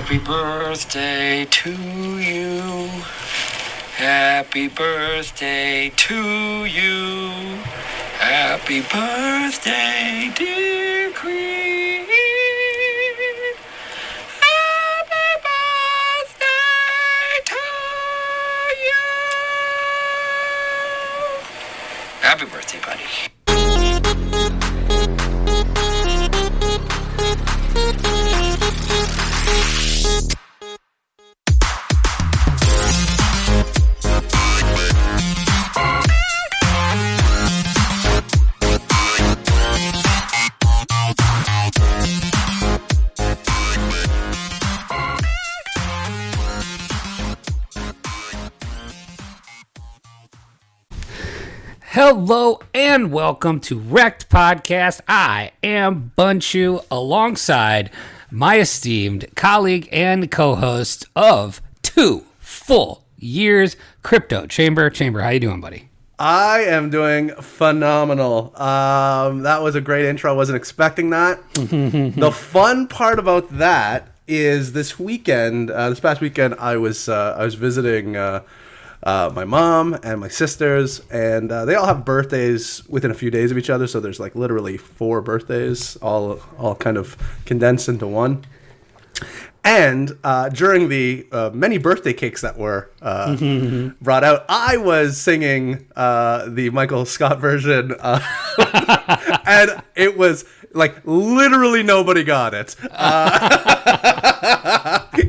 Happy birthday to you. Happy birthday to you. Happy birthday, dear Queen. Happy birthday to you. Happy birthday, buddy. Hello and welcome to Rekt Podcast. I am Bunchu alongside my esteemed colleague and co-host of 2 full years, Crypto Chamber. Chamber, how you doing, buddy? I am doing phenomenal. That was a great intro. I wasn't expecting that. The fun part about that is this past weekend, I was visiting my mom and my sisters, and they all have birthdays within a few days of each other. So there's like literally 4 birthdays, all kind of condensed into one. And during the many birthday cakes that were brought out, I was singing the Michael Scott version, and it was like literally nobody got it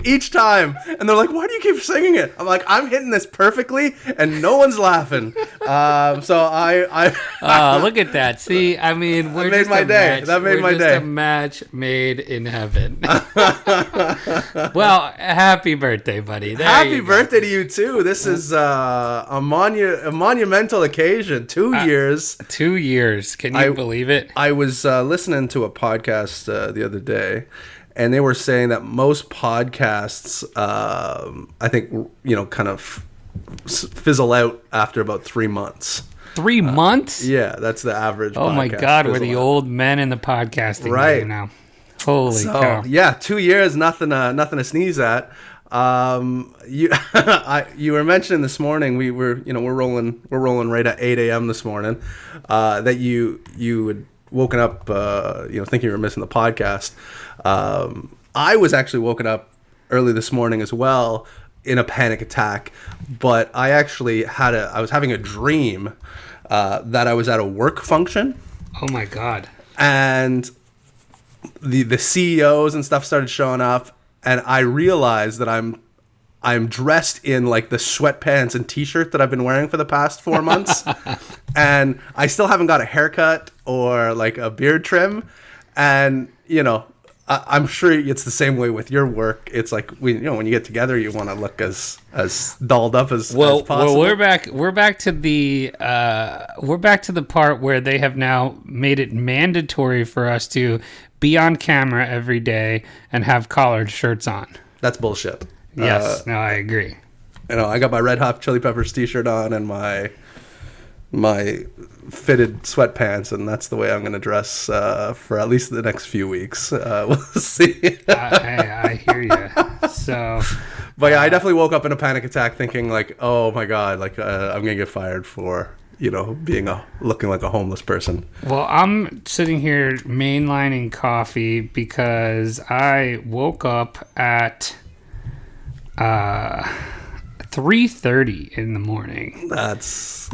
each time. And they're like, "Why do you keep singing it?" I'm like, "I'm hitting this perfectly, and no one's laughing." So I look at that. See, I mean, we're made just my a day. match. That made We're my just day. a match made in heaven. Well, happy birthday, buddy. There Happy you go. birthday to you too. This is a monumental occasion. 2 years. 2 years. Can you believe it? I was listening to a podcast the other day, and they were saying that most podcasts, I think, kind of fizzle out after about 3 months. 3 months? Yeah, that's the average. Oh my God, we're the old men in the podcasting game now. Holy cow! Yeah, 2 years, nothing to sneeze at. You were mentioning this morning, we're rolling right at 8 a.m. this morning, that you had woken up, thinking you were missing the podcast. I was actually woken up early this morning as well in a panic attack, but I actually I was having a dream that I was at a work function. Oh my God! And the CEOs and stuff started showing up, and I realized that I'm dressed in like the sweatpants and t-shirt that I've been wearing for the past 4 months. And I still haven't got a haircut or like a beard trim. And, I'm sure it's the same way with your work. It's like, when you get together, you want to look as dolled up as possible. Well, we're back to the part where they have now made it mandatory for us to be on camera every day and have collared shirts on. That's bullshit. Yes, no, I agree. I got my Red Hot Chili Peppers t-shirt on and my fitted sweatpants, and that's the way I'm going to dress for at least the next few weeks. We'll see. Hey, I hear you. So, but yeah, I definitely woke up in a panic attack thinking like, oh my God, like I'm going to get fired for, looking like a homeless person. Well, I'm sitting here mainlining coffee because I woke up at 3:30 in the morning. That's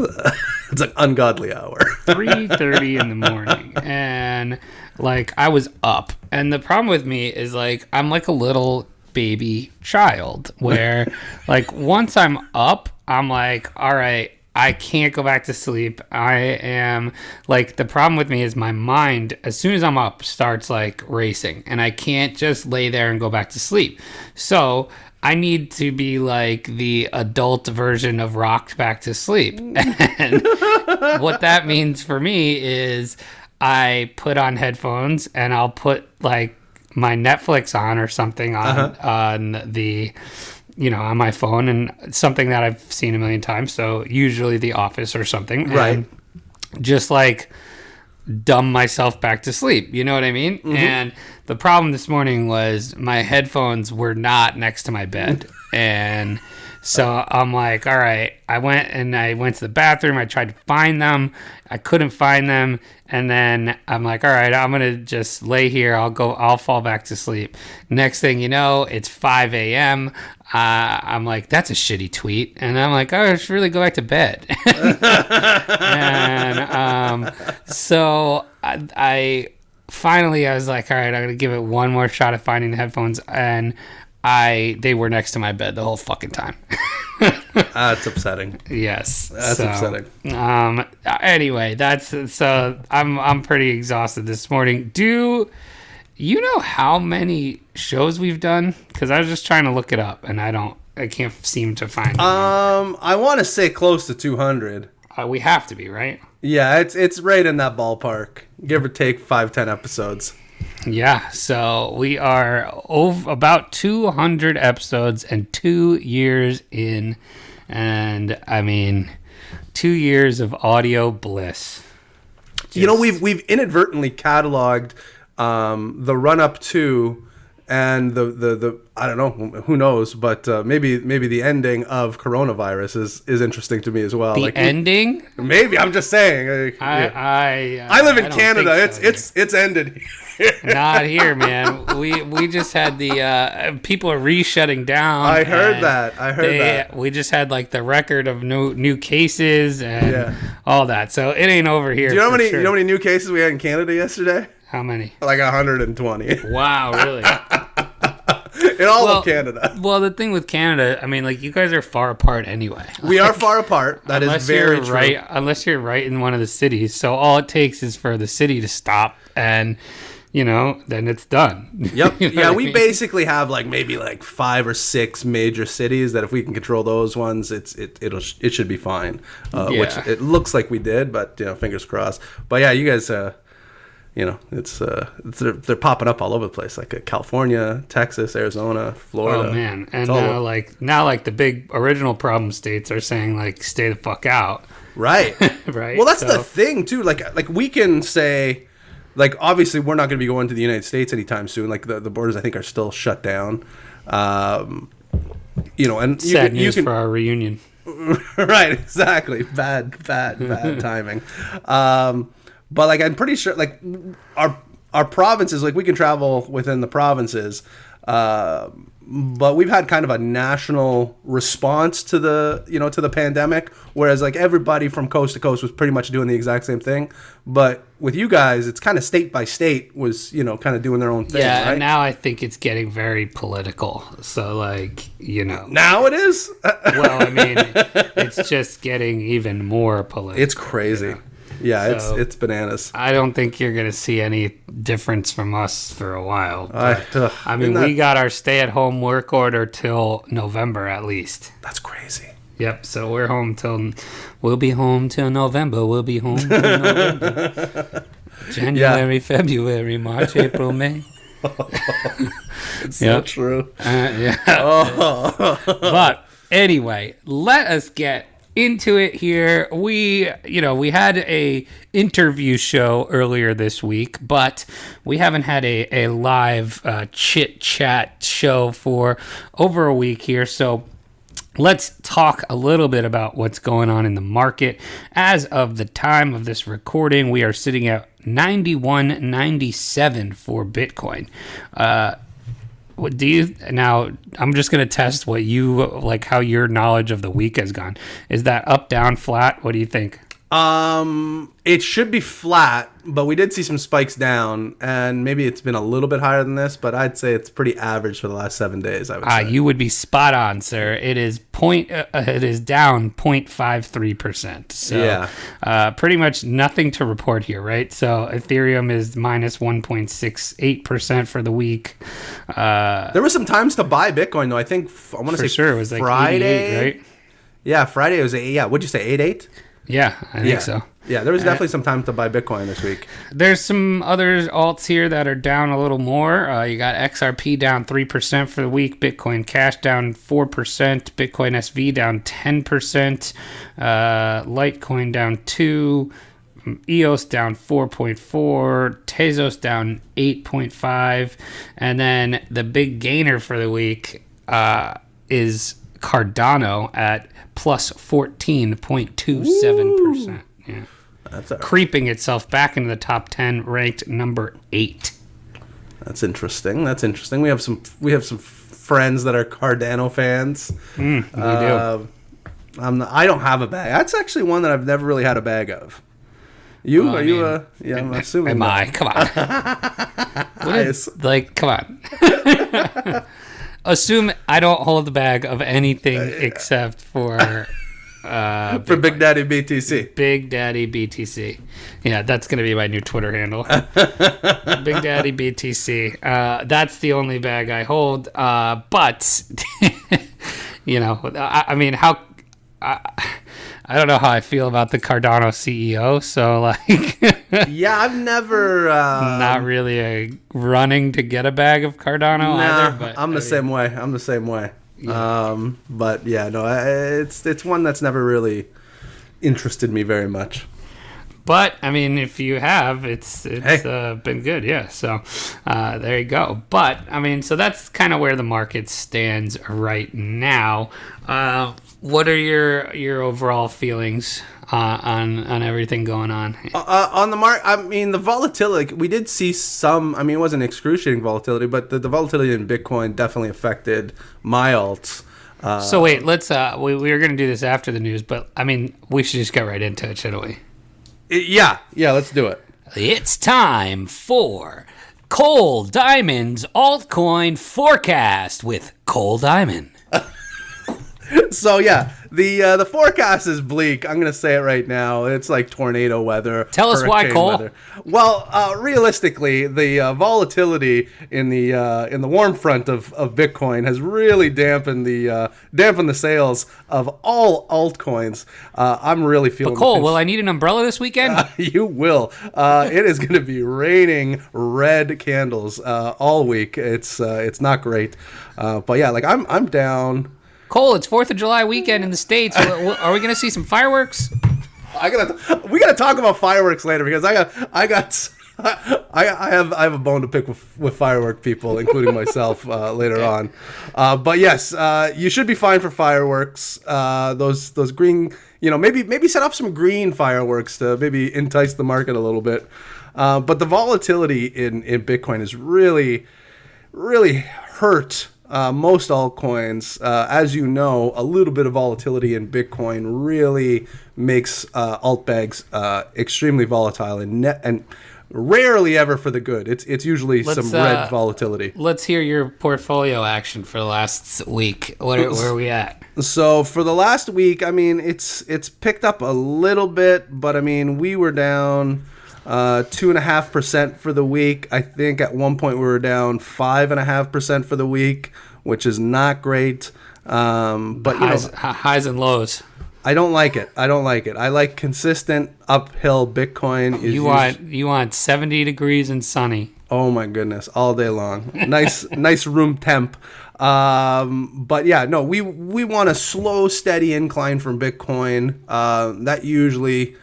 it's an ungodly hour. 3:30 in the morning, and like I was up. And the problem with me is like I'm like a little baby child where like once I'm up, I'm like, all right, I can't go back to sleep. I am like, the problem with me is my mind, as soon as I'm up, starts like racing, and I can't just lay there and go back to sleep. So I need to be like the adult version of rocked back to sleep. And what that means for me is I put on headphones and I'll put like my Netflix on or something on the, on my phone, and something that I've seen a million times. So usually The Office or something. Right. And just like dumb myself back to sleep. You know what I mean? And the problem this morning was my headphones were not next to my bed. And so I'm like, all right, I went to the bathroom. I tried to find them. I couldn't find them. And then I'm like, all right, I'm going to just lay here. I'll fall back to sleep. Next thing you know, it's 5 a.m. I'm like, that's a shitty tweet. And I'm like, oh, I should really go back to bed. And so I finally, I was like, all right, I'm going to give it one more shot at finding the headphones. And they were next to my bed the whole fucking time. That's upsetting. Yes. That's upsetting. Anyway, so I'm pretty exhausted this morning. Do you know how many shows we've done? Because I was just trying to look it up, and I can't seem to find it. I want to say close to 200. We have to be, right? Yeah, it's right in that ballpark. Give or take 5-10 episodes. Yeah, so we are about 200 episodes and 2 years in. And, I mean, 2 years of audio bliss. You know, we've inadvertently cataloged the run-up to and the I don't know, who knows, but maybe the ending of coronavirus is interesting to me as well. The ending? Maybe, I'm just saying. I live in Canada. So, it's ended. Not here, man. We just had the people are re-shutting down. I heard that. We just had like the record of new cases and all that. So it ain't over here. Do you know how many new cases we had in Canada yesterday? How many? Like 120. Wow, really? In all of Canada. Well, the thing with Canada, I mean, like, you guys are far apart anyway. We are far apart. That is very true. Unless you're right in one of the cities. So all it takes is for the city to stop and, then it's done. Yep. You know we basically have maybe 5 or 6 major cities that if we can control those ones, it should be fine. Which it looks like we did, but fingers crossed. But yeah, you guys it's they're popping up all over the place, like California, Texas, Arizona, Florida. Oh man, and now the big original problem states are saying stay the fuck out. Right. Right. Well, that's the thing too. Like we can say, obviously we're not going to be going to the United States anytime soon. The borders I think are still shut down. And sad news for our reunion. Right. Exactly. Bad timing. But I'm pretty sure our provinces, we can travel within the provinces, but we've had kind of a national response to the pandemic, whereas everybody from coast to coast was pretty much doing the exact same thing. But with you guys, it's kind of state by state was kind of doing their own thing. Yeah, right? And now I think it's getting very political. So now it is. Well, I mean, it's just getting even more political. It's crazy. Yeah, so it's bananas. I don't think you're going to see any difference from us for a while. I mean, we got our stay-at-home work order till November at least. That's crazy. Yep, so we'll be home till November. We'll be home till November. January, February, March, April, May. It's so true. But anyway, let us get into it here. We had a interview show earlier this week, but we haven't had a live chit chat show for over a week here. So let's talk a little bit about what's going on in the market. As of the time of this recording, we are sitting at 91.97 for Bitcoin. What do you now? I'm just gonna test what you how your knowledge of the week has gone. Is that up, down, flat? What do you think? It should be flat, but we did see some spikes down, and maybe it's been a little bit higher than this, but I'd say it's pretty average for the last 7 days. I would say. You would be spot on, sir. It is it is down 0.53%. So pretty much nothing to report here, right? So Ethereum is minus 1.68% for the week. There were some times to buy Bitcoin though. I think I want to say sure it was Friday, right? Yeah, Friday was what'd you say, 8.8? Yeah, I think so. Yeah, there was definitely some time to buy Bitcoin this week. There's some other alts here that are down a little more. You got XRP down 3% for the week, Bitcoin Cash down 4%, Bitcoin SV down 10%, Litecoin down 2%, EOS down 4.4, Tezos down 8.5, and then the big gainer for the week is Cardano at plus 14.27%. Yeah. That's all right. Creeping itself back into the top 10, ranked number 8. That's interesting. We have some friends that are Cardano fans. We do. I don't have a bag. That's actually one that I've never really had a bag of. You? Well, Are you a... Yeah, I'm assuming. Am I? Come on. Come on. Assume I don't hold the bag of anything except for... for Big Daddy BTC. Big Daddy BTC. Yeah, that's going to be my new Twitter handle. Big Daddy BTC. That's the only bag I hold. But, I mean, I don't know how I feel about the Cardano CEO. So, Yeah, I've never... not really running to get a bag of Cardano either. But I'm the same way. Yeah. But yeah, no, it's one that's never really interested me very much. But I mean, if you have, it's been good, yeah. So there you go. But I mean, so that's kind of where the market stands right now. What are your overall feelings on everything going on? On the market, I mean, the volatility, we did see some, I mean, it wasn't excruciating volatility, but the volatility in Bitcoin definitely affected my alts. So wait, let's, we were going to do this after the news, but I mean, we should just get right into it, shouldn't we? Yeah, let's do it. It's time for Cole Diamond's altcoin forecast with Cole Diamond. So yeah, the forecast is bleak. I'm gonna say it right now. It's like tornado weather. Tell us why, Cole. Weather. Well, realistically, the volatility in the warm front of Bitcoin has really dampened the sales of all altcoins. I'm really feeling. But Cole, will I need an umbrella this weekend? You will. It is going to be raining red candles all week. It's not great. But yeah, like I'm down. Cole, it's 4th of July weekend in the States. Are we going to see some fireworks? We gotta talk about fireworks later because I have a bone to pick with firework people, including myself later on. But yes, you should be fine for fireworks. Those green, maybe set up some green fireworks to maybe entice the market a little bit. But the volatility in Bitcoin is really, really hurt. Most altcoins, as you know, a little bit of volatility in Bitcoin really makes alt bags extremely volatile and rarely ever for the good. It's usually some red volatility. Let's hear your portfolio action for the last week. Where are we at? So for the last week, I mean, it's picked up a little bit, but I mean, we were down 2.5% for the week. I think at one point we were down 5.5% for the week, which is not great. But highs and lows. I don't like it. I like consistent uphill Bitcoin. You want 70 degrees and sunny. Oh my goodness, all day long. Nice room temp. But yeah, no, we want a slow, steady incline from Bitcoin. That usually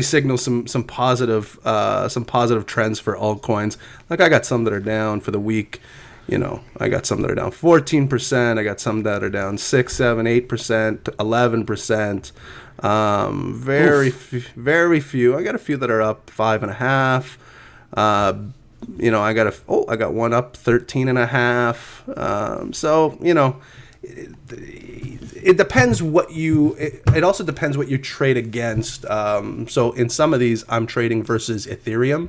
signals some positive trends for altcoins. Like I got some that are down for the week. I got some that are down 14%. I got some that are down 6, 7, 8%, 11%. Very few. I got a few that are up 5.5. I got one up 13.5. So it depends it also depends what you trade against. So in some of these, I'm trading versus Ethereum.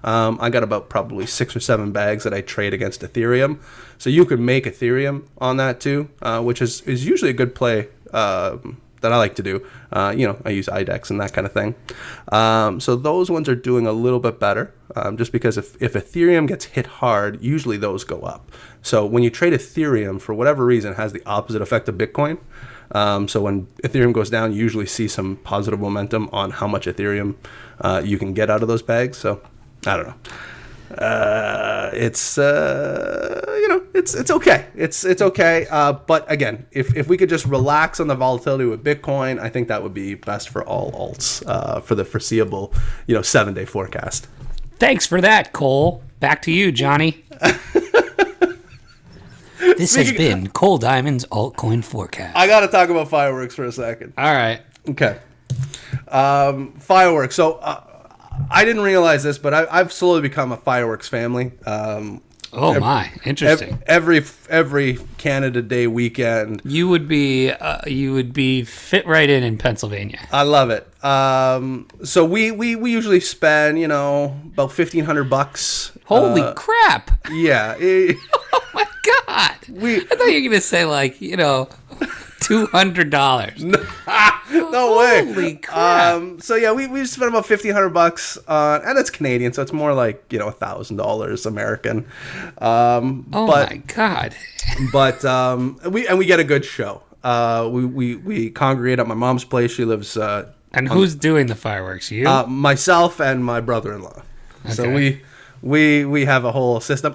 I got about probably 6 or 7 bags that I trade against Ethereum. So you could make Ethereum on that too, which is usually a good play that I like to do. I use IDEX and that kind of thing. So those ones are doing a little bit better, just because if Ethereum gets hit hard, usually those go up. So when you trade Ethereum, for whatever reason, it has the opposite effect of Bitcoin. So when Ethereum goes down, you usually see some positive momentum on how much Ethereum you can get out of those bags. So I don't know. It's it's okay. It's okay. But again, if we could just relax on the volatility with Bitcoin, I think that would be best for all alts for the foreseeable, 7-day forecast. Thanks for that, Cole. Back to you, Johnny. This has been Cole Diamond's altcoin forecast. I got to talk about fireworks for a second. All right. Okay. Fireworks. So I didn't realize this, but I've slowly become a fireworks family. Interesting. Every Canada Day weekend, you would be fit right in Pennsylvania. I love it. So we usually spend about $1,500. Holy crap! Yeah. Oh my god! I thought you were gonna say $200. No way. Holy crap! So yeah, we spent about $1,500 on, and it's Canadian, so it's more like $1,000 American. My god! But we get a good show. We congregate at my mom's place. She lives. And who's doing the fireworks? You? Myself and my brother-in-law. Okay. So we have a whole system.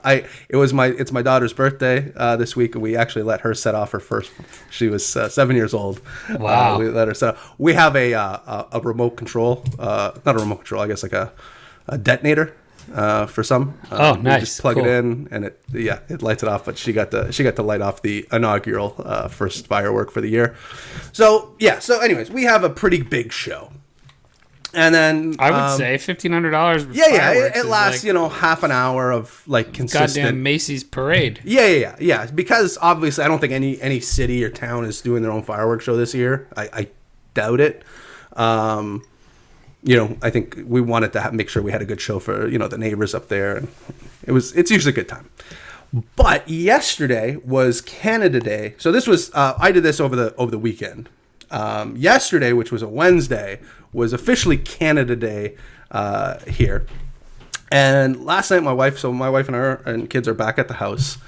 It's my daughter's birthday this week, and we actually let her set off her first. She was 7 years old. Wow. We let her set off. We have a remote control, not a remote control, I guess like a detonator for some. Nice. We just plug cool. it in, and it lights it off. But she got to light off the inaugural first firework for the year. So anyways, we have a pretty big show. And then I would say $1,500. Yeah, it lasts half an hour of consistent. Goddamn Macy's parade. Yeah. Because obviously, I don't think any city or town is doing their own fireworks show this year. I doubt it. I think we wanted to make sure we had a good show for the neighbors up there, and it's usually a good time. But yesterday was Canada Day, so this was I did this over the weekend. Yesterday, which was a Wednesday, was officially Canada Day here. And last night, my wife and her and kids are back at the house.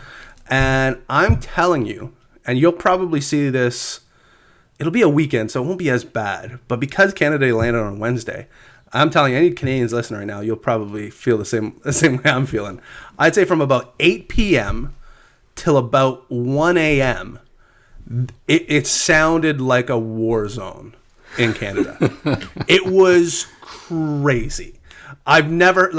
And I'm telling you, and you'll probably see this, it'll be a weekend, so it won't be as bad. But because Canada Day landed on Wednesday, I'm telling you, any Canadians listening right now, you'll probably feel the same way I'm feeling. I'd say from about 8 p.m. till about 1 a.m., it sounded like a war zone in Canada. It was crazy. I've never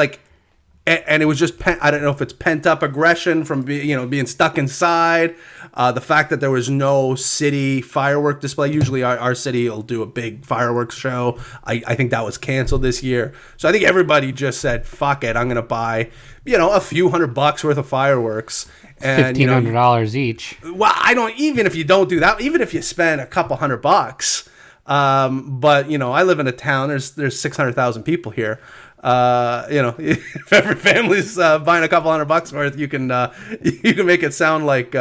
and it was just I don't know if it's pent up aggression from being stuck inside. The fact that there was no city firework display. Usually our city will do a big fireworks show. I think that was canceled this year. So I think everybody just said, "Fuck it, I'm gonna buy a few $100 worth of fireworks." And $1,500 each. Well, even if you don't do that, even if you spend a couple $100, but I live in a town. There's 600,000 people here. If every family's buying a couple $100 worth, you can make it sound like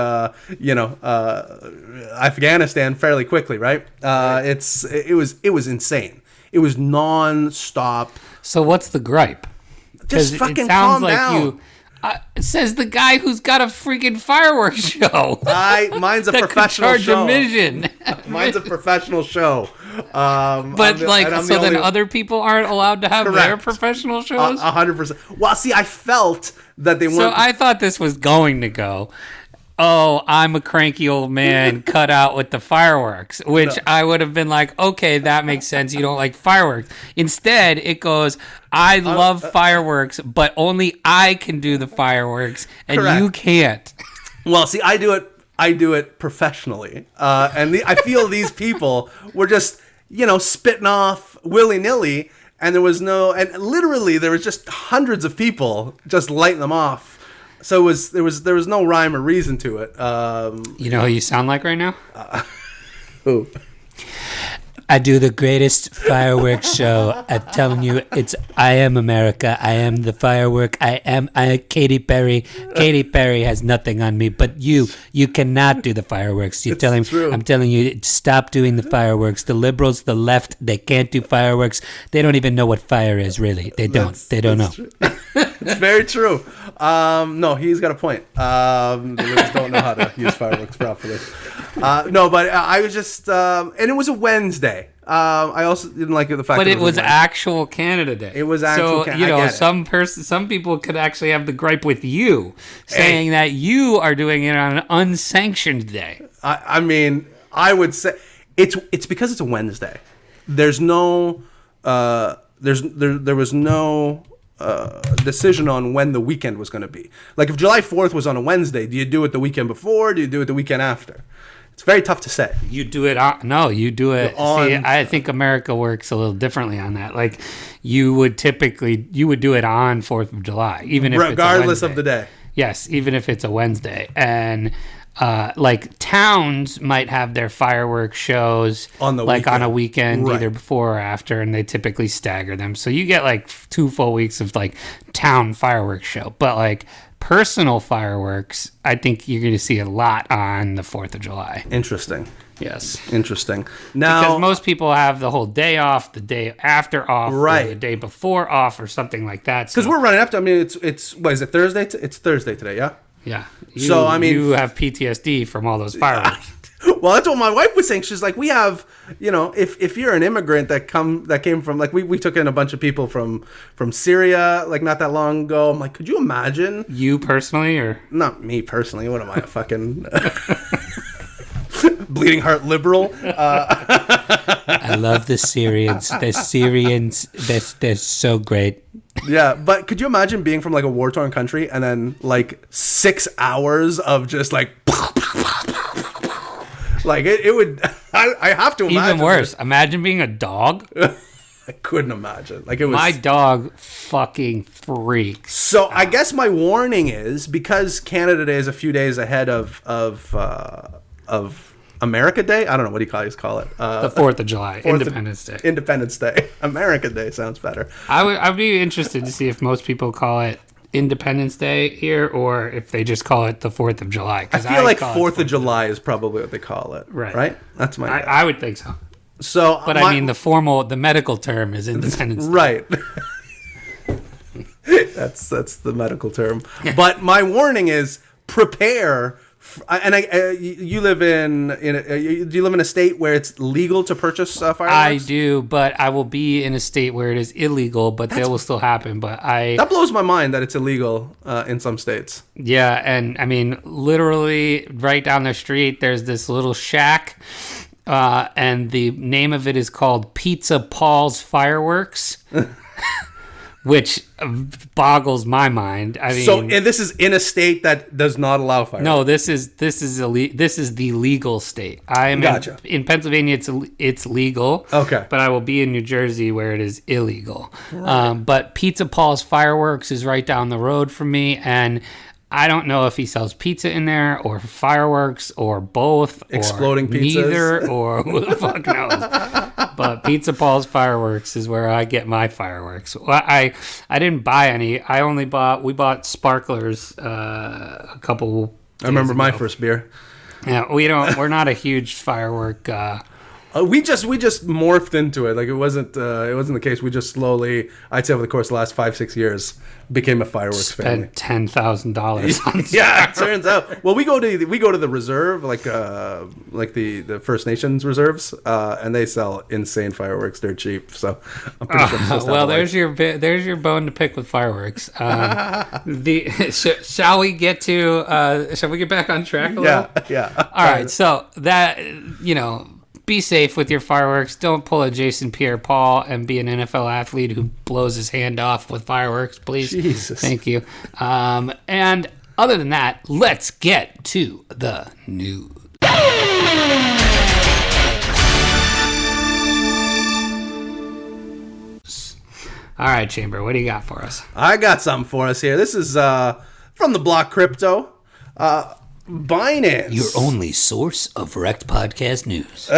Afghanistan fairly quickly, right? It was insane. It was non-stop. So what's the gripe? Just fucking calm down. Says the guy who's got a freaking fireworks show. Mine's a professional show. Mine's a professional show. Then other people aren't allowed to have their professional shows? 100%. Well, see, I felt that they weren't. So I thought this was going to go, oh, I'm a cranky old man cut out with the fireworks, which I would have been like, okay, that makes sense. You don't like fireworks. Instead, it goes, I love fireworks, but only I can do the fireworks, and you can't. Well, see, I do it professionally, and I feel these people were just spitting off willy-nilly, and there was literally there was just hundreds of people just lighting them off. So there was no rhyme or reason to it. You know who you sound like right now? Who? I do the greatest fireworks show. I'm telling you, I am America. I am the firework. I am Katy Perry. Katy Perry has nothing on me, but you cannot do the fireworks. I'm telling you, stop doing the fireworks. The liberals, the left, they can't do fireworks. They don't even know what fire is, really. They don't know. It's very true. No, he's got a point. The liberals don't know how to use fireworks properly. No, but I was just, and it was a Wednesday. Day. I also didn't like the fact But that it was Wednesday. actual Canada Day. It was actual So, I get it. some people could actually have the gripe with you, saying that you are doing it on an unsanctioned day. I mean, I would say it's because it's a Wednesday. There's no there was no decision on when the weekend was going to be. Like if July 4th was on a Wednesday, do you do it the weekend before? Do you do it the weekend after? It's very tough to say. You do it on, no, you do it On- see, I think America works a little differently on that. Like you would do it on 4th of July, even if Regardless it's a of the day. Yes, even if it's a Wednesday. And like towns might have their fireworks shows On the like on a weekend. weekend, Right. either before or after, and they typically stagger them. So you get like 2 full weeks of like town fireworks show. But like personal fireworks, I think you're going to see a lot on the 4th of July. Interesting. Yes. Interesting. Now, Because most people have the whole day off, the day after off, Right. or the day before off, or something like that. because we're running up to, I mean, it's what is it, Thursday? It's Thursday today, yeah? yeah. So, I mean- you have PTSD from all those fireworks. Well, that's what my wife was saying. She's like, we have, if you're an immigrant that came from, like, we took in a bunch of people from Syria, like, not that long ago. I'm like, could you imagine? You personally, or Not me personally. What am I, a fucking bleeding heart liberal? I love the Syrians. The Syrians, they're so great. Yeah, but could you imagine being from, like, a war-torn country and then, like, 6 hours of just, like, like, it would, I have to imagine. Even worse, imagine being a dog. I couldn't imagine. Like, it was. My dog fucking freaks. So I guess my warning is, because Canada Day is a few days ahead of America Day. I don't know, what do you guys call it? The 4th of July, Fourth of- Independence Day. Independence Day. America Day sounds better. I'd be interested to see if most people call it Independence Day here, or if they just call it the 4th of July. I feel like 4th of July is probably what they call it. Right. Right? That's my guess. I would think so. So, But I mean, the medical term is Independence Day. right. that's the medical term. But my warning is prepare. You live do you live in a state where it's legal to purchase fireworks? I do, but I will be in a state where it is illegal, but they will still happen. But That blows my mind that it's illegal in some states. yeah, and I mean, literally right down the street, there's this little shack, and the name of it is called Pizza Paul's Fireworks, which boggles my mind. I mean, And this is in a state that does not allow fireworks. no, this is the legal state. I am Gotcha. in Pennsylvania. It's legal. Okay. but I will be in New Jersey where it is illegal. But Pizza Paul's Fireworks is right down the road from me, and I don't know if he sells pizza in there or fireworks or both, Exploding or pizzas. neither, or who the fuck knows. But Pizza Paul's Fireworks is where I get my fireworks. Well, I didn't buy any. We bought sparklers a couple. I remember days my ago. first beer. Yeah, we're not a huge firework. We just morphed into it. Like it wasn't the case. We just slowly, I'd say over the course of the last 5-6 years, became a fireworks family. Spent $10,000 on Yeah, it turns out. Well, we go to the reserve, like the First Nations reserves, and they sell insane fireworks. They're cheap, so I'm pretty sure. I'm supposed to Well, have a there's your bone to pick with fireworks. Shall we get back on track a little? Yeah. All right, so that be safe with your fireworks. Don't pull a Jason Pierre-Paul and be an NFL athlete who blows his hand off with fireworks, please. Jesus. Thank you. And other than that, let's get to the news. All right, Chamber, what do you got for us? I got something for us here. This is from the Block Crypto. Binance. Your only source of Rekt Podcast news.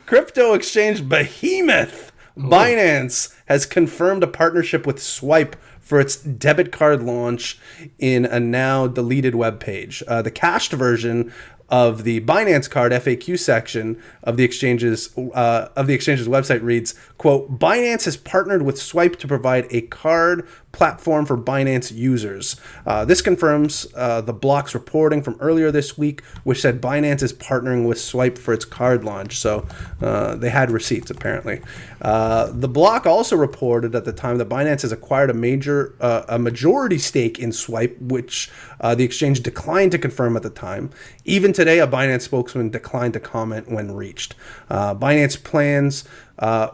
Crypto exchange behemoth Binance has confirmed a partnership with Swipe for its debit card launch in a now deleted web page. The cached version of the Binance Card FAQ section of the exchange's website reads, quote, Binance has partnered with Swipe to provide a card platform for Binance users. This confirms the block's reporting from earlier this week, which said Binance is partnering with Swipe for its card launch. So they had receipts, apparently. The block also reported at the time that Binance has acquired a majority stake in Swipe, which the exchange declined to confirm at the time. Even today, a Binance spokesman declined to comment when reached. Binance plans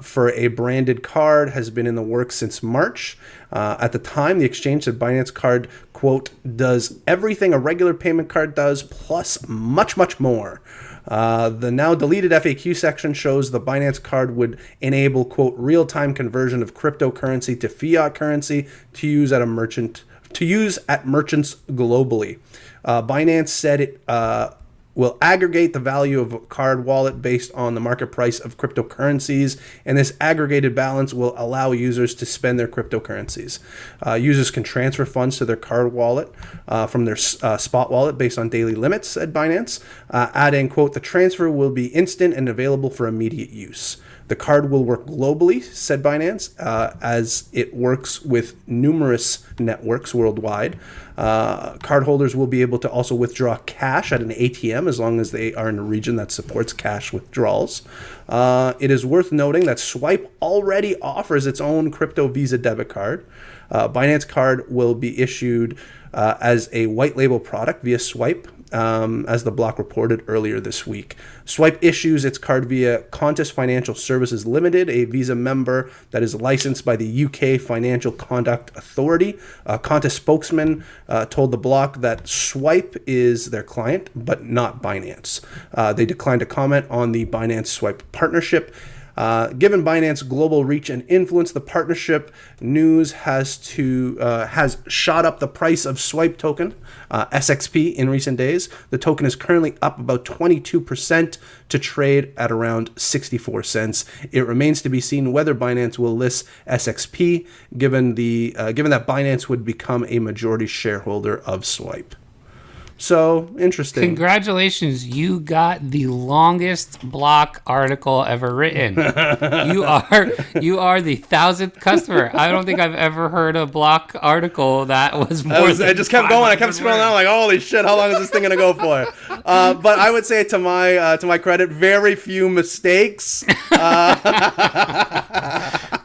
for a branded card has been in the works since March. At the time, the exchange said Binance Card, quote, does everything a regular payment card does, plus much, much more. The now deleted FAQ section shows the Binance Card would enable, quote, real-time conversion of cryptocurrency to fiat currency to use at merchants globally. Binance said it will aggregate the value of a card wallet based on the market price of cryptocurrencies, and this aggregated balance will allow users to spend their cryptocurrencies. Users can transfer funds to their card wallet from their spot wallet based on daily limits at Binance, adding, quote, the transfer will be instant and available for immediate use. The card will work globally, said Binance, as it works with numerous networks worldwide. Cardholders will be able to also withdraw cash at an ATM as long as they are in a region that supports cash withdrawals. It is worth noting that Swipe already offers its own crypto Visa debit card. Binance Card will be issued as a white label product via Swipe, as the block reported earlier this week. Swipe issues its card via Qantas Financial Services Limited, a Visa member that is licensed by the UK Financial Conduct Authority. A Qantas spokesman told the block that Swipe is their client, but not Binance. They declined to comment on the Binance-Swipe partnership. Given Binance global reach and influence, the partnership news has shot up the price of Swipe token, SXP, in recent days. The token is currently up about 22% to trade at around 64 cents. It remains to be seen whether Binance will list SXP, given that Binance would become a majority shareholder of Swipe. So, interesting. Congratulations, you got the longest block article ever written. You are the 1,000th customer. I don't think I've ever heard a block article that was more I just kept going. I kept scrolling down like, holy shit, how long is this thing going to go for? But I would say to my credit, very few mistakes.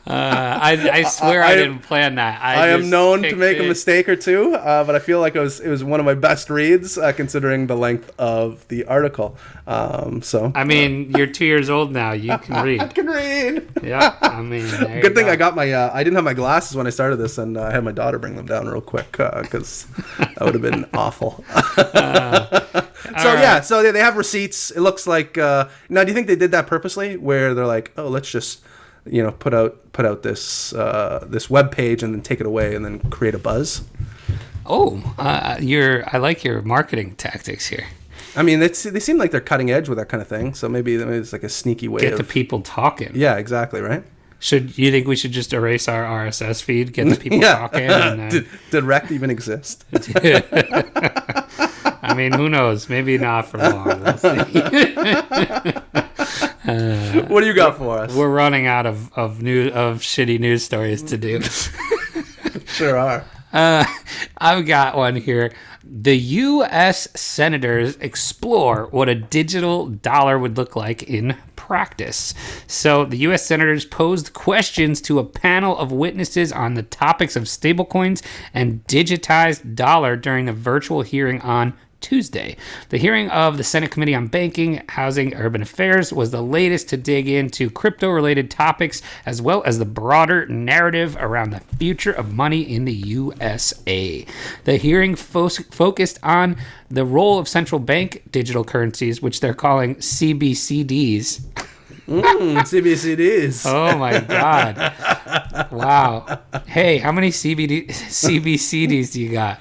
I swear I didn't plan that. I am known to make a mistake or two, but I feel like it was one of my best reads, considering the length of the article. I mean, you're 2 years old now. You can read. I can read. Yeah, I mean, good thing I got my. I didn't have my glasses when I started this, and I had my daughter bring them down real quick because that would have been awful. So they have receipts. It looks like. Now, do you think they did that purposely, where they're like, oh, let's just, put out this this web page and then take it away and then create a buzz? I like your marketing tactics here. I mean, they seem like they're cutting edge with that kind of thing. So maybe it's like a sneaky way get the people talking. Yeah, exactly, right? Should you think we should just erase our RSS feed, get the people talking? And, did Rekt even exist? I mean, who knows? Maybe not for long. We'll see. What do you got for us? We're running out of shitty news stories to do. Sure are. I've got one here. The U.S. senators explore what a digital dollar would look like in practice. So the U.S. senators posed questions to a panel of witnesses on the topics of stablecoins and digitized dollar during a virtual hearing on Tuesday. The hearing of the Senate Committee on Banking, Housing, Urban Affairs was the latest to dig into crypto-related topics, as well as the broader narrative around the future of money in the USA. The hearing focused on the role of central bank digital currencies, which they're calling CBCDs. CBCDs. Oh my God. Wow. Hey, how many CBCDs do you got?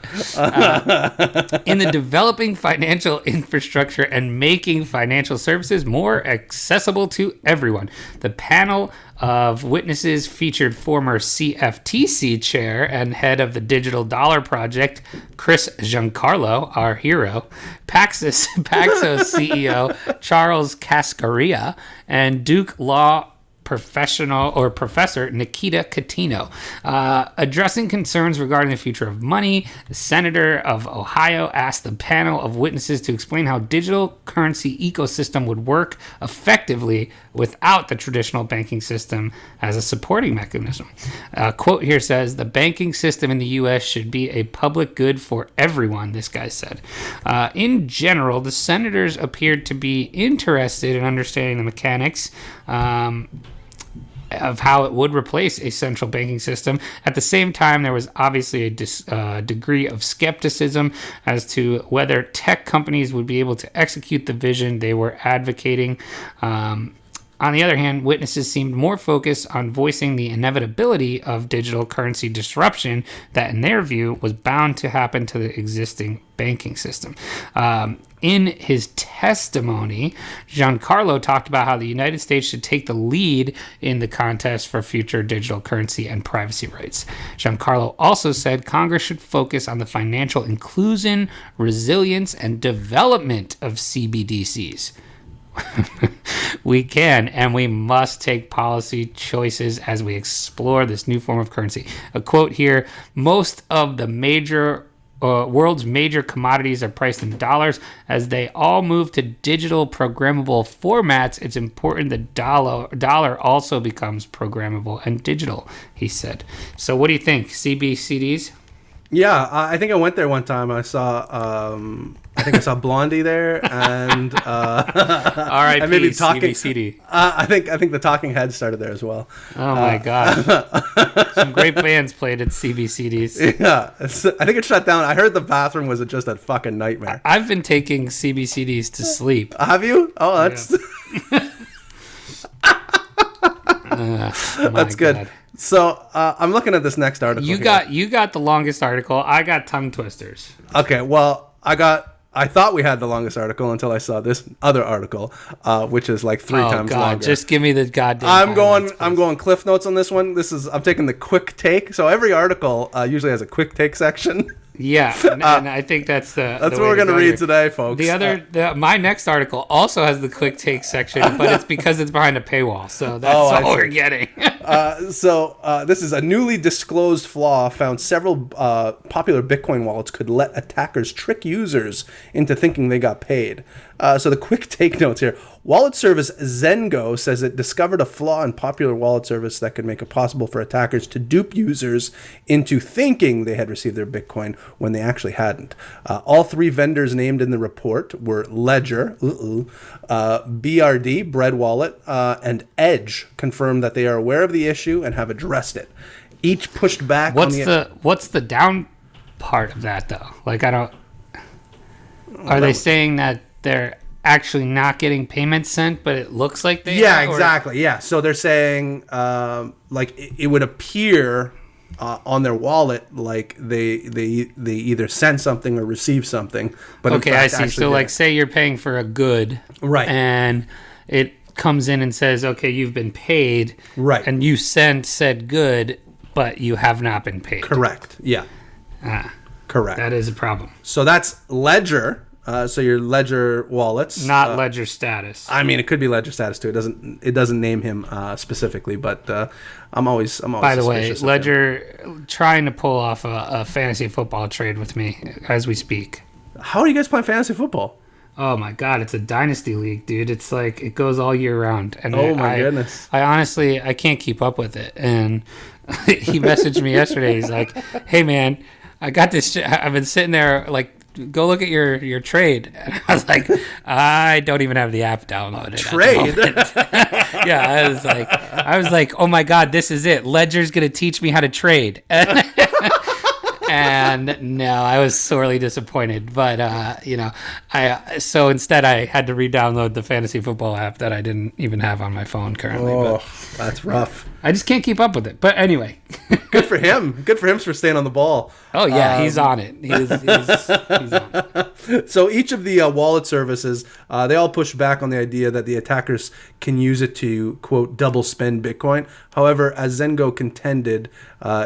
In the developing financial infrastructure and making financial services more accessible to everyone. The panel of witnesses featured former CFTC chair and head of the Digital Dollar Project, Chris Giancarlo, our hero, Paxos CEO Charles Cascaria, and Duke Law Professor Nikita Catino. Addressing concerns regarding the future of money, the senator of Ohio asked the panel of witnesses to explain how digital currency ecosystem would work effectively without the traditional banking system as a supporting mechanism. Quote here says, "The banking system in the U.S. should be a public good for everyone," this guy said. In general, the senators appeared to be interested in understanding the mechanics of how it would replace a central banking system. At the same time, there was obviously a degree of skepticism as to whether tech companies would be able to execute the vision they were advocating. On the other hand, witnesses seemed more focused on voicing the inevitability of digital currency disruption that, in their view, was bound to happen to the existing banking system. In his testimony, Giancarlo talked about how the United States should take the lead in the contest for future digital currency and privacy rights. Giancarlo also said Congress should focus on the financial inclusion, resilience, and development of CBDCs. We can and we must take policy choices as we explore this new form of currency. A quote here, "Most of the world's major commodities are priced in dollars. As they all move to digital programmable formats, it's important the dollar also becomes programmable and digital," he said. So what do you think? CBCDs? Yeah, I think I went there one time. I saw Blondie there, and R.I.P. and maybe talking. CBCD. I think the Talking Heads started there as well. Oh my god, some great bands played at CBCDs. Yeah, I think it shut down. I heard the bathroom was just a fucking nightmare. I've been taking CBCDs to sleep. Have you? Oh, that's that's good. God. So I'm looking at this next article. You got the longest article. I got tongue twisters. Okay, well, I thought we had the longest article until I saw this other article, which is like three times longer. Just give me the goddamn. I'm going cliff notes on this one. I'm taking the quick take. So every article usually has a quick take section. Yeah, and I think that's what we're gonna read today, folks. My next article also has the quick take section, but it's because it's behind a paywall, so that's all we're getting. This is a newly disclosed flaw found several popular Bitcoin wallets could let attackers trick users into thinking they got paid. So the quick take notes here. Wallet service Zengo says it discovered a flaw in popular wallet service that could make it possible for attackers to dupe users into thinking they had received their Bitcoin when they actually hadn't. All three vendors named in the report were Ledger, BRD, Bread Wallet, and Edge confirmed that they are aware of the issue and have addressed it. Each pushed back. What's the down part of that though? Like Are they saying that they're actually not getting payments sent, but it looks like they are? Exactly. Yeah. So they're saying it would appear on their wallet like they either send something or receive something. But okay, I see. So like say you're paying for a good, right, and it comes in and says, okay, you've been paid, right, and you sent said good, but you have not been paid. Correct. Yeah. Correct. That is a problem. So that's Ledger. So your Ledger wallets, not Ledger Status. I mean, it could be Ledger Status too. It doesn't name him specifically, but I'm always. By the way, Ledger trying to pull off a fantasy football trade with me as we speak. How are you guys playing fantasy football? Oh my god, it's a dynasty league, dude. It's like it goes all year round, and my goodness, I honestly can't keep up with it. And he messaged me yesterday. He's like, "Hey man, I got this. I've been sitting there like." Go look at your trade. And I was like, I don't even have the app downloaded. Trade? Yeah, I was like, oh my god, this is it. Ledger's gonna teach me how to trade. And And no, I was sorely disappointed. But so instead I had to re-download the fantasy football app that I didn't even have on my phone currently. Oh, But that's rough. I just can't keep up with it. But anyway. Good for him. Good for him for staying on the ball. Oh yeah, he's on it. He's on it. So each of the wallet services, they all push back on the idea that the attackers can use it to, quote, double spend Bitcoin. However, as Zengo contended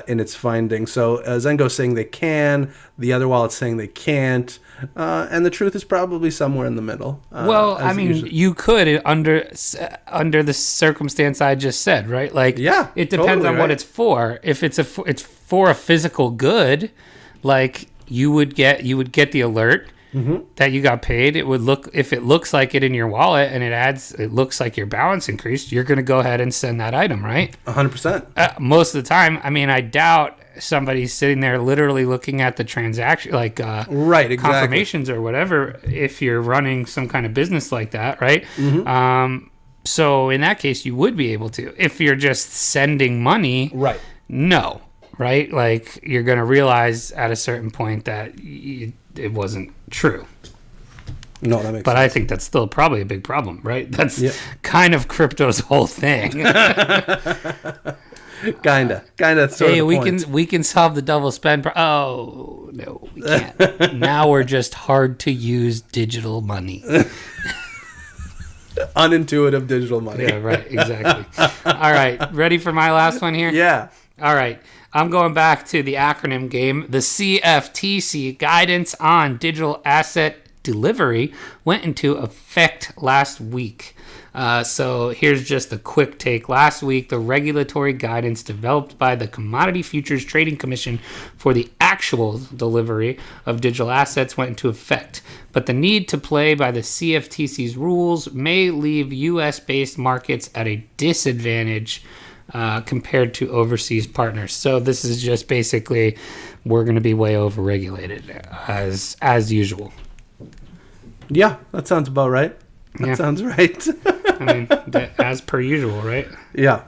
in its findings, so Zengo saying they can, the other wallet's saying they can't, and the truth is probably somewhere in the middle. Well, I mean, you could under the circumstance I just said, right? Like, yeah, it depends totally, on what right? it's for. If it's for a physical good, like you would get the alert that you got paid. It would look, if it looks like it in your wallet and it looks like your balance increased, you're going to go ahead and send that item, right? 100%. Most of the time, I mean, I doubt somebody's sitting there literally looking at the transaction, like right, exactly. confirmations or whatever, if you're running some kind of business like that, right? So in that case, you would be able to. If you're just sending money, Right. no, right? Like, you're going to realize at a certain point that it wasn't true. No, that makes But sense. I think that's still probably a big problem, right? That's kind of crypto's whole thing. Kinda. Sort Hey, of the point. we can solve the double spend. Oh no, we can't. Now we're just hard to use digital money. Unintuitive digital money. Yeah, right. Exactly. All right, ready for my last one here? Yeah. All right. I'm going back to the acronym game. The CFTC guidance on digital asset delivery went into effect last week. So here's just a quick take. Last week, the regulatory guidance developed by the Commodity Futures Trading Commission for the actual delivery of digital assets went into effect. But the need to play by the CFTC's rules may leave U.S.-based markets at a disadvantage compared to overseas partners. So this is just basically, we're going to be way over-regulated as usual. Yeah, that sounds about right. That sounds right. I mean, as per usual, right? Yeah,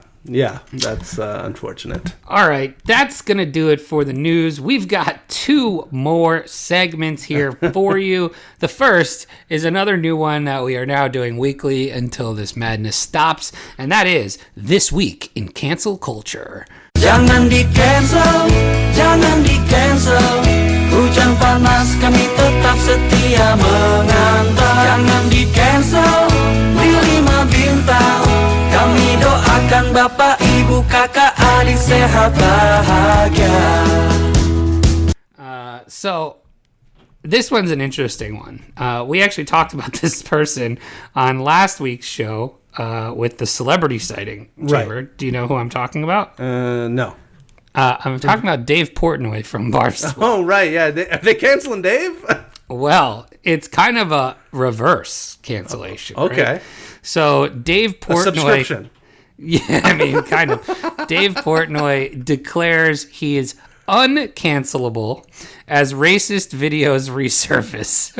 that's unfortunate. All right, that's going to do it for the news. We've got 2 more segments here for you. The first is another new one that we are now doing weekly until this madness stops, and that is This Week in Cancel Culture. Jangan di-cancel, jangan di-cancel. Hujan panas kami tetap setia mengantar. Jangan di-cancel, di 5 bintang. Kami doakan bapak, ibu, kakak, adik sehat bahagia. So this one's an interesting one. We actually talked about this person on last week's show with the celebrity sighting. Trevor, Right. do you know who I'm talking about? No. I'm talking about Dave Portnoy from Barstool. Oh, right, yeah. Are they canceling Dave? Well, it's kind of a reverse cancellation. Okay. Right? So Dave A Portnoy. subscription. Yeah, I mean, kind of. Dave Portnoy declares he is uncancelable as racist videos resurface.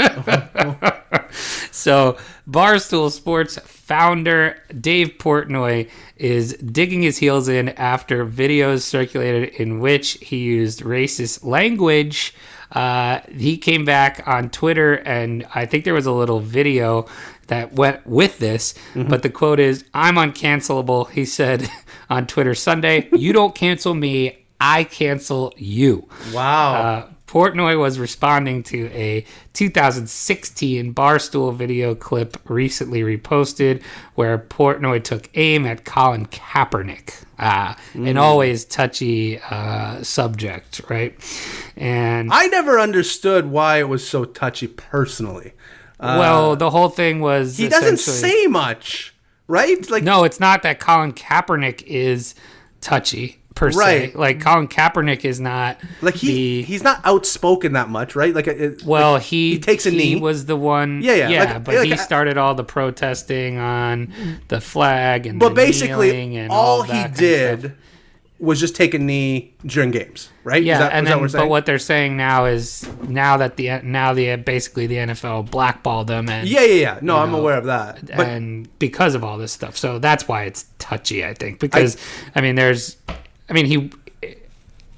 So, Barstool Sports founder Dave Portnoy is digging his heels in after videos circulated in which he used racist language. He came back on Twitter, and I think there was a little video that went with this, but the quote is, "I'm uncancelable," he said on Twitter Sunday. "You don't cancel me, I cancel you." Wow. Portnoy was responding to a 2016 Barstool video clip recently reposted where Portnoy took aim at Colin Kaepernick. An always touchy subject, right? And I never understood why it was so touchy personally. well, the whole thing was He doesn't essentially- say much, right? Like, No, it's not that Colin Kaepernick is touchy per se. Right. Like Colin Kaepernick is not like he's not outspoken that much, right? Like, well, like, he takes a knee. He was the one. Yeah. But he like, started all the protesting on the flag and but the basically, kneeling and all that he kind of did stuff. was just take a knee during games, right? Yeah, Is that and what then we're saying? but what they're saying now is basically the NFL blackballed them and Yeah. No, I'm know, aware of that. But and because of all this stuff, so that's why it's touchy. I think because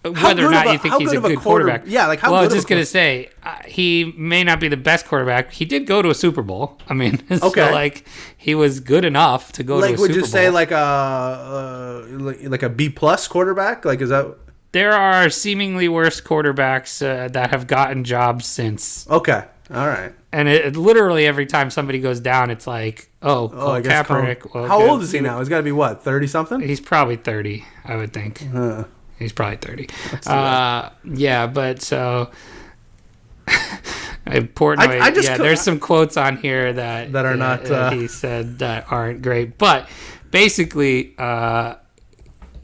whether or not you think he's a good quarterback. Yeah, like how well, good I was of just a going to say, he may not be the best quarterback. He did go to a Super Bowl. I mean, so Okay. like he was good enough to go to a Super Bowl. Would you say like a B plus quarterback? Like, is that? There are seemingly worse quarterbacks that have gotten jobs since. Okay, all right. And it literally every time somebody goes down, it's like, oh, I guess Kaepernick. Well, how old is he now? He's got to be what, 30 something? He's probably 30, I would think. He's probably 30. Yeah, but so Portnoy. There's some quotes on here that are not he said that aren't great, but basically,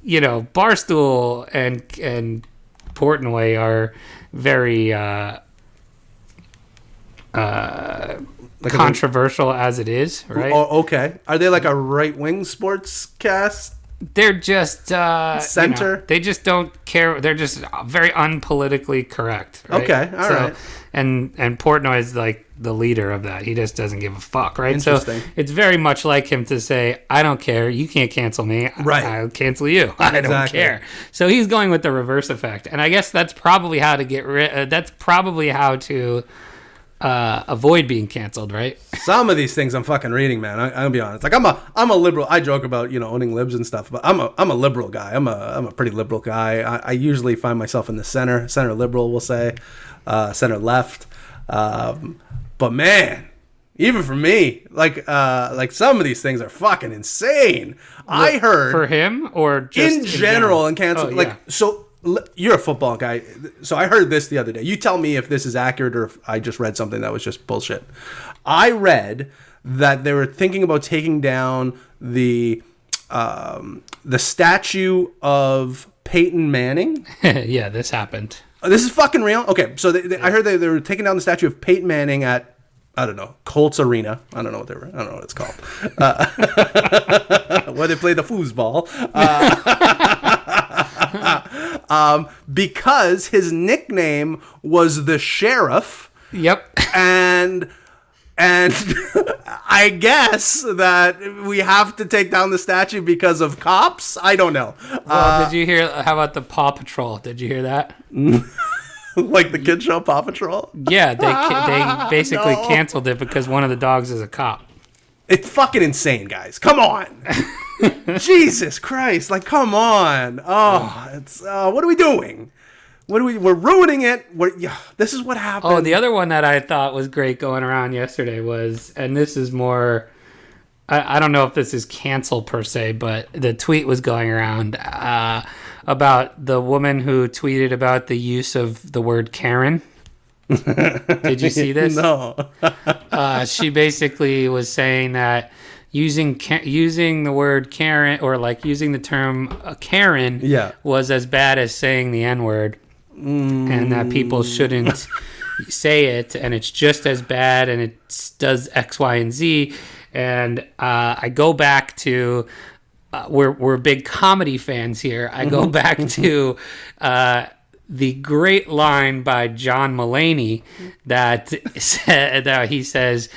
Barstool and Portnoy are very controversial as it is, right? Oh, okay. Are they like a right wing sports cast? They're just center. They just don't care. They're just very unpolitically correct. Right? Okay, all right. And Portnoy is like the leader of that. He just doesn't give a fuck, right? Interesting. So it's very much like him to say, "I don't care. You can't cancel me. Right. I'll cancel you. I don't care." So he's going with the reverse effect, and I guess that's probably how to get rid. That's probably how to avoid being canceled, right? Some of these things I'm fucking reading, man. I'll be honest. Like I'm a liberal. I joke about owning libs and stuff, but I'm a liberal guy. I'm a pretty liberal guy. I usually find myself in the center liberal, we'll say, center left. But man, even for me, like some of these things are fucking insane. I heard for him or just in general and cancel so. You're a football guy, so I heard this the other day. You tell me if this is accurate or if I just read something that was just bullshit. I read that they were thinking about taking down the statue of Peyton Manning. Yeah, this happened. This is fucking real? Okay, so I heard they were taking down the statue of Peyton Manning at, I don't know, Colts Arena. I don't know what it's called. Where they play the foosball. Because his nickname was the Sheriff. Yep. And I guess that we have to take down the statue because of cops. I don't know. Well, did you hear? How about the Paw Patrol? Did you hear that? Like the kid show Paw Patrol? Yeah, they basically canceled it because one of the dogs is a cop. It's fucking insane, guys. Come on. Jesus Christ. Like, come on. Oh, it's what are we doing? We're ruining it. This is what happened. Oh, the other one that I thought was great going around yesterday was, and this is more, I don't know if this is cancel per se, but the tweet was going around about the woman who tweeted about the use of the word Karen. Did you see this? No. She basically was saying that using the word Karen or like using the term Karen was as bad as saying the N-word, and that people shouldn't say it, and it's just as bad, and it does X, Y, and Z. And I go back to we're big comedy fans here. I go back to the great line by John Mulaney that he says,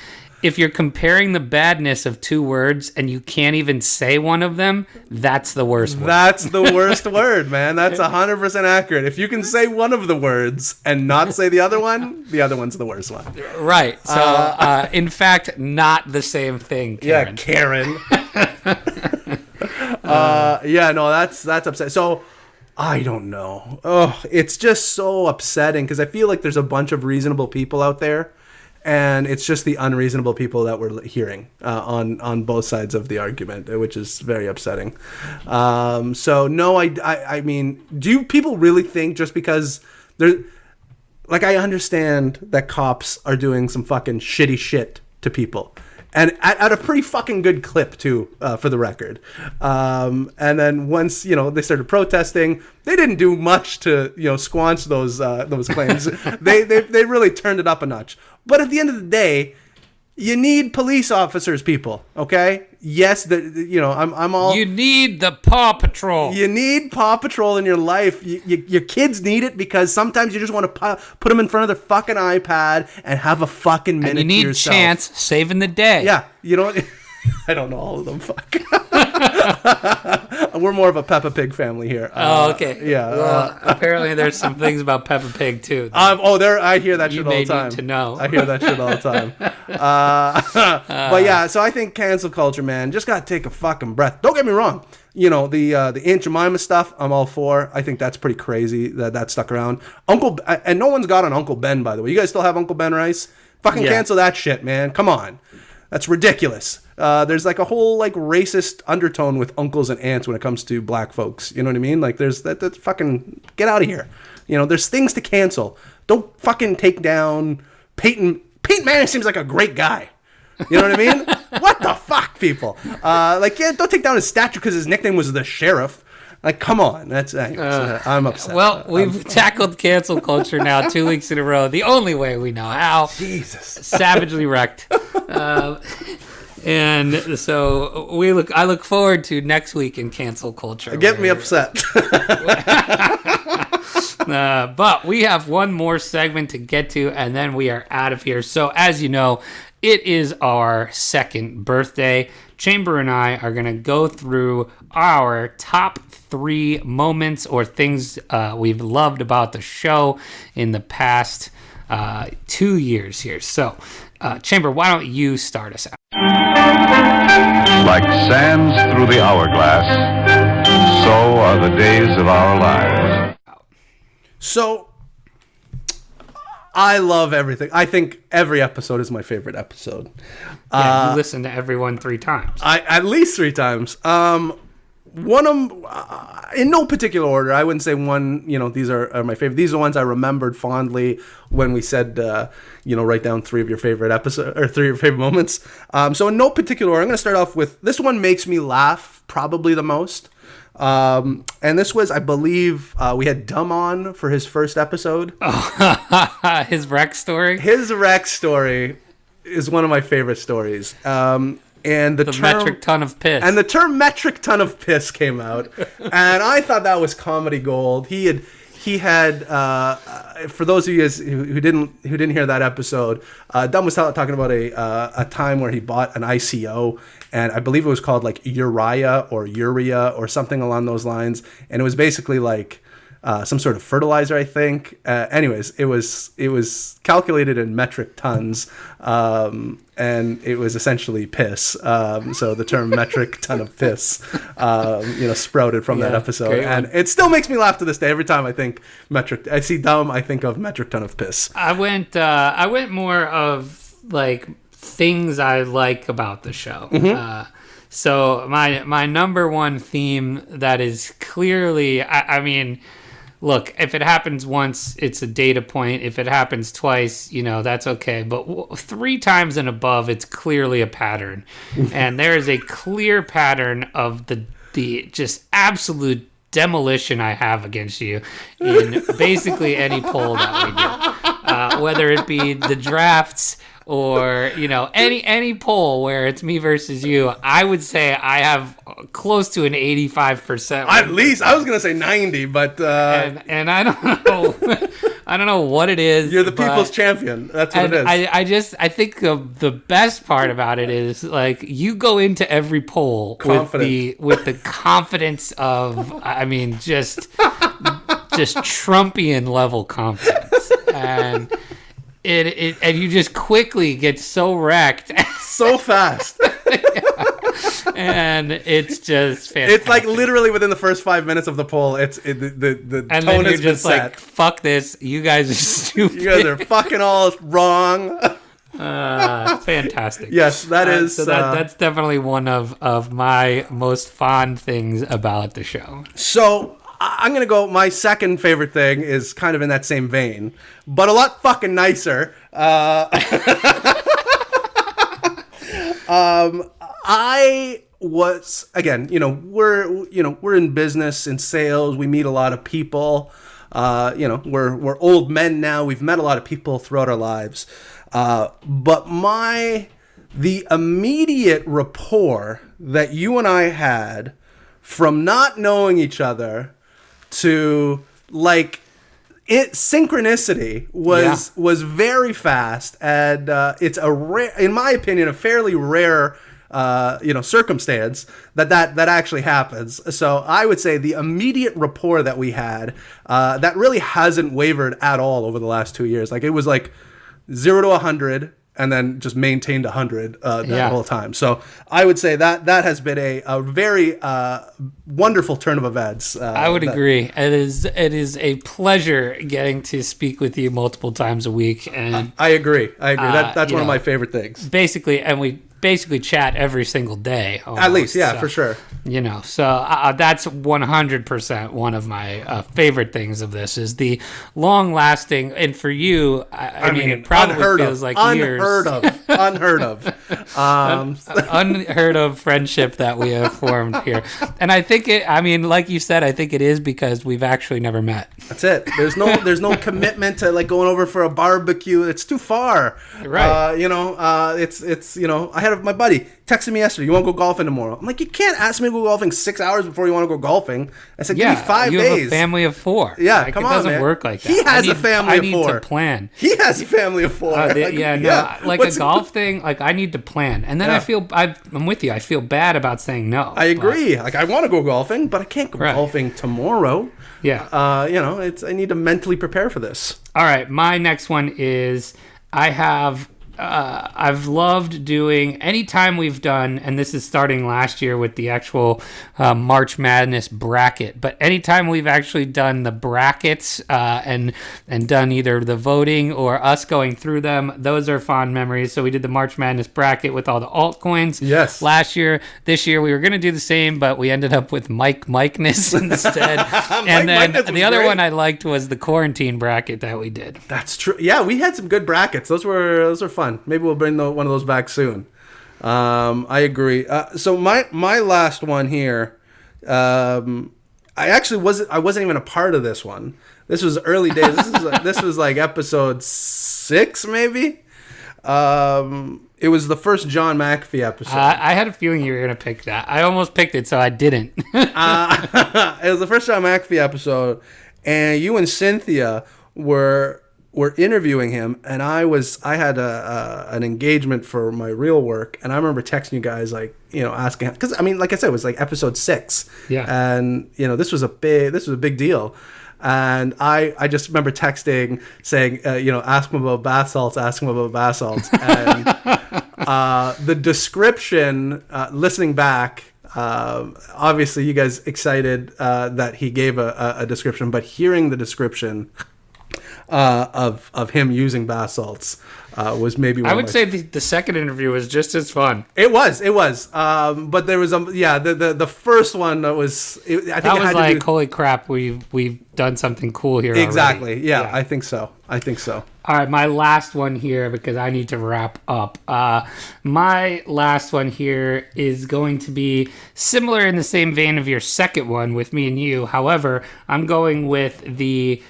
if you're comparing the badness of two words and you can't even say one of them, that's the worst word. That's the worst word, man. That's 100% accurate. If you can say one of the words and not say the other one's the worst one. Right. So, in fact, not the same thing, Karen. Yeah, Karen. That's upsetting. So, I don't know. Oh, it's just so upsetting because I feel like there's a bunch of reasonable people out there, and it's just the unreasonable people that we're hearing on both sides of the argument, which is very upsetting. So no, I mean, do people really think just because they're like, I understand that cops are doing some fucking shitty shit to people. And at a pretty fucking good clip, too, for the record. And then once, they started protesting, they didn't do much to, squanch those claims. They really turned it up a notch. But at the end of the day, you need police officers, people, okay? Yes, I'm all... You need the Paw Patrol. You need Paw Patrol in your life. Your kids need it because sometimes you just want to put them in front of their fucking iPad and have a fucking minute to yourself. And you need Chance saving the day. Yeah, I don't know all of them. Fuck. We're more of a Peppa Pig family here. Oh, okay. Yeah. Well, apparently there's some things about Peppa Pig too. I hear that You shit all may the time. need to know. I hear that shit all the time. But yeah, so I think cancel culture, man, just gotta take a fucking breath. Don't get me wrong. You know, the Aunt Jemima stuff, I'm all for. I think that's pretty crazy that stuck around. And no one's got on Uncle Ben, by the way. You guys still have Uncle Ben Rice? Fucking cancel that shit, man. Come on. That's ridiculous. There's like a whole like racist undertone with uncles and aunts when it comes to black folks. You know what I mean? Like there's that fucking get out of here. You know, there's things to cancel. Don't fucking take down Peyton Manning seems like a great guy. You know what I mean? What the fuck, people? Don't take down his statue because his nickname was the sheriff. Like, come on. I'm upset. Well, we've tackled cancel culture now 2 weeks in a row. The only way we know how. Jesus. Savagely wrecked. And so I look forward to next week in cancel culture. Get me upset. But we have one more segment to get to, and then we are out of here. So as you know, it is our second birthday. Chamber and I are going to go through our top 3 moments or things we've loved about the show in the past 2 years here. So, Chamber, why don't you start us out? Like sands through the hourglass, so are the days of our lives. So, I love everything. I think every episode is my favorite episode. Yeah, you listen to everyone 3 times. At least 3 times. One of them, in no particular order. I wouldn't say one. You know, these are my favorite. These are the ones I remembered fondly when we said, write down 3 of your favorite episodes or 3 of your favorite moments. So in no particular order, I'm going to start off with this one. Makes me laugh probably the most. And this was, I believe, we had Dumb on for his first episode. His Rekt story? His Rekt story is one of my favorite stories. And the term, metric ton of piss. And the term metric ton of piss came out. And I thought that was comedy gold. He had for those of you guys who didn't hear that episode, Dumb was talking about a time where he bought an ICO, and I believe it was called like Urea or something along those lines, and it was basically like some sort of fertilizer, I think. Anyways, it was calculated in metric tons, and it was essentially piss. So the term metric ton of piss, sprouted from that episode, and it still makes me laugh to this day. Every time I see Dumb, I think of metric ton of piss. I went more of like things I like about the show. Mm-hmm. So my number one theme that is clearly, I mean, look, if it happens once, it's a data point. If it happens twice, that's okay. But 3 times and above, it's clearly a pattern. And there is a clear pattern of the just absolute demolition I have against you in basically any poll that we do. Whether it be the drafts or any poll where it's me versus you, I would say I have close to an 85%. At least I was gonna say 90, but and I don't know, I don't know what it is. You're the people's champion. That's what it is. I think the best part about it is like you go into every poll with the confidence of, I mean, just Trumpian level confidence, and and you just quickly get so wrecked so fast. And it's just fantastic. It's like literally within the first 5 minutes of the poll, the and tone then you're has been just set. like, fuck this, you guys are stupid. You guys are fucking all wrong. Fantastic. Yes, that is. So that's definitely one of my most fond things about the show. So I'm going to go, my second favorite thing is kind of in that same vein, but a lot fucking nicer. I was, again, we're in business, in sales, we meet a lot of people. We're old men now, we've met a lot of people throughout our lives. But the immediate rapport that you and I had from not knowing each other to like synchronicity was very fast, and it's in my opinion, a fairly rare circumstance that actually happens. So I would say the immediate rapport that we had, that really hasn't wavered at all over the last 2 years. Like, it was like 0 to 100 and then just maintained 100 that whole time. So I would say that has been a very wonderful turn of events. I would agree. It is a pleasure getting to speak with you multiple times a week. And I agree. That's one of my favorite things. Basically, and we basically chat every single day. Almost, at least, yeah, for sure. So that's 100% one of my favorite things of this is the long-lasting, and for you, I mean, it probably feels like years. Unheard of. Unheard of friendship that we have formed here. And I think like you said, I think it is because we've actually never met. That's it. There's no commitment to like going over for a barbecue. It's too far. Right. I had my buddy texted me yesterday, you want to go golfing tomorrow? I'm like, you can't ask me to go golfing 6 hours before you want to go golfing. I said, give me 5 days. You have a family of 4. Yeah, come on, man. It doesn't work like that. He has a family of 4. I need to plan. He has a family of 4. Like a golf thing, like I need to plan. And then I'm with you. I feel bad about saying no. I agree. Like, I want to go golfing, but I can't go golfing tomorrow. Yeah. I need to mentally prepare for this. All right. My next one is I've loved doing anytime we've done, and this is starting last year with the actual March Madness bracket, but anytime we've actually done the brackets and done either the voting or us going through them, those are fond memories. So we did the March Madness bracket with all the altcoins last year. This year we were going to do the same, but we ended up with Mike-ness instead. And then the other one I liked was the quarantine bracket that we did. That's true. Yeah, we had some good brackets. Those were fun. Maybe we'll bring one of those back soon. I agree. So my last one here, I wasn't even a part of this one. This was early days. This was like episode 6, maybe. It was the first John McAfee episode. I had a feeling you were gonna pick that. I almost picked it, so I didn't. It was the first John McAfee episode, and you and Cynthia were interviewing him, and I had an engagement for my real work, and I remember texting you guys asking, because I mean, like I said, it was like episode 6, and this was a big deal, and I just remember texting saying ask him about bath salts, and the description, listening back. Obviously, you guys excited that he gave a description, but hearing the description of him using bath salts was maybe one I would say the second interview was just as fun. It was. But there was the first one that was. I think it was like holy crap, we've done something cool here. Exactly. Already. Yeah, I think so. All right, my last one here, because I need to wrap up. My last one here is going to be similar in the same vein of your second one with me and you. However, I'm going with the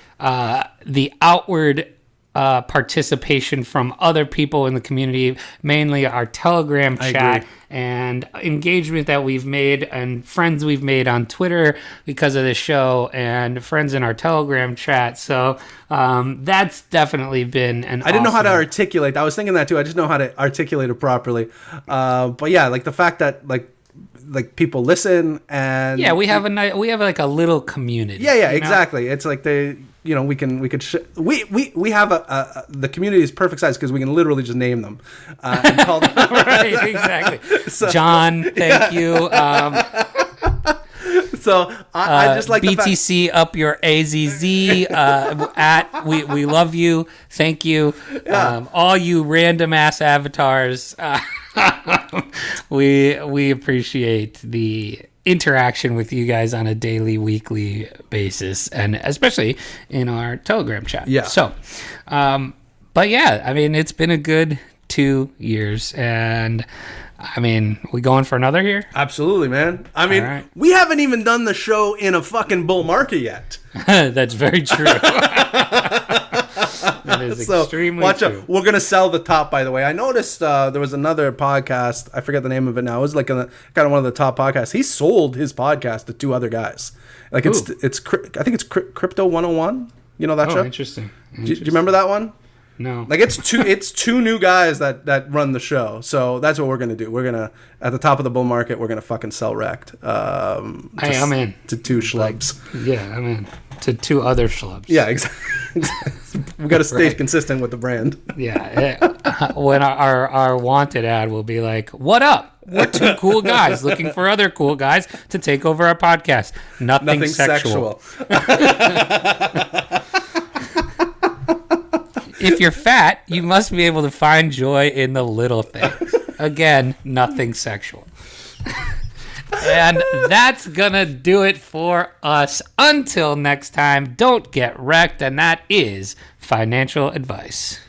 outward participation from other people in the community, mainly our Telegram chat and engagement that we've made and friends we've made on Twitter because of this show and friends in our Telegram chat. So that's definitely been an I didn't know how to articulate. I was thinking that too. I just know how to articulate it properly. But yeah, like the fact that like people listen and we have like a little community. Yeah, exactly. It's like we have the community is perfect size because we can literally just name them and call them. Right, exactly. So, John, thank you. So I just like BTC up your AZZ at we love you, thank you. All you random ass avatars. We appreciate the interaction with you guys on a daily, weekly basis, and especially in our Telegram chat. Yeah. So, but yeah, I mean, it's been a good 2 years, and I mean, we going for another here? Absolutely, man. I mean, we haven't even done the show in a fucking bull market yet. That's very true. That is extremely true. We're going to sell the top, by the way. I noticed there was another podcast. I forget the name of it now. It was like kind of one of the top podcasts. He sold his podcast to 2 other guys. Like I think it's Crypto 101. You know that show? Interesting. Do you remember that one? No. Like it's two new guys that run the show. So that's what we're gonna do. We're gonna at the top of the bull market. We're gonna fucking sell Rekt. Hey, I'm in. To two schlubs. Yeah, I'm in. To 2 other schlubs. Yeah, exactly. We got to stay consistent with the brand. Yeah. When our wanted ad will be like, "What up? We're 2 cool guys looking for other cool guys to take over our podcast. Nothing sexual. If you're fat, you must be able to find joy in the little things. Again, nothing sexual." And that's gonna do it for us. Until next time, don't get wrecked, and that is financial advice.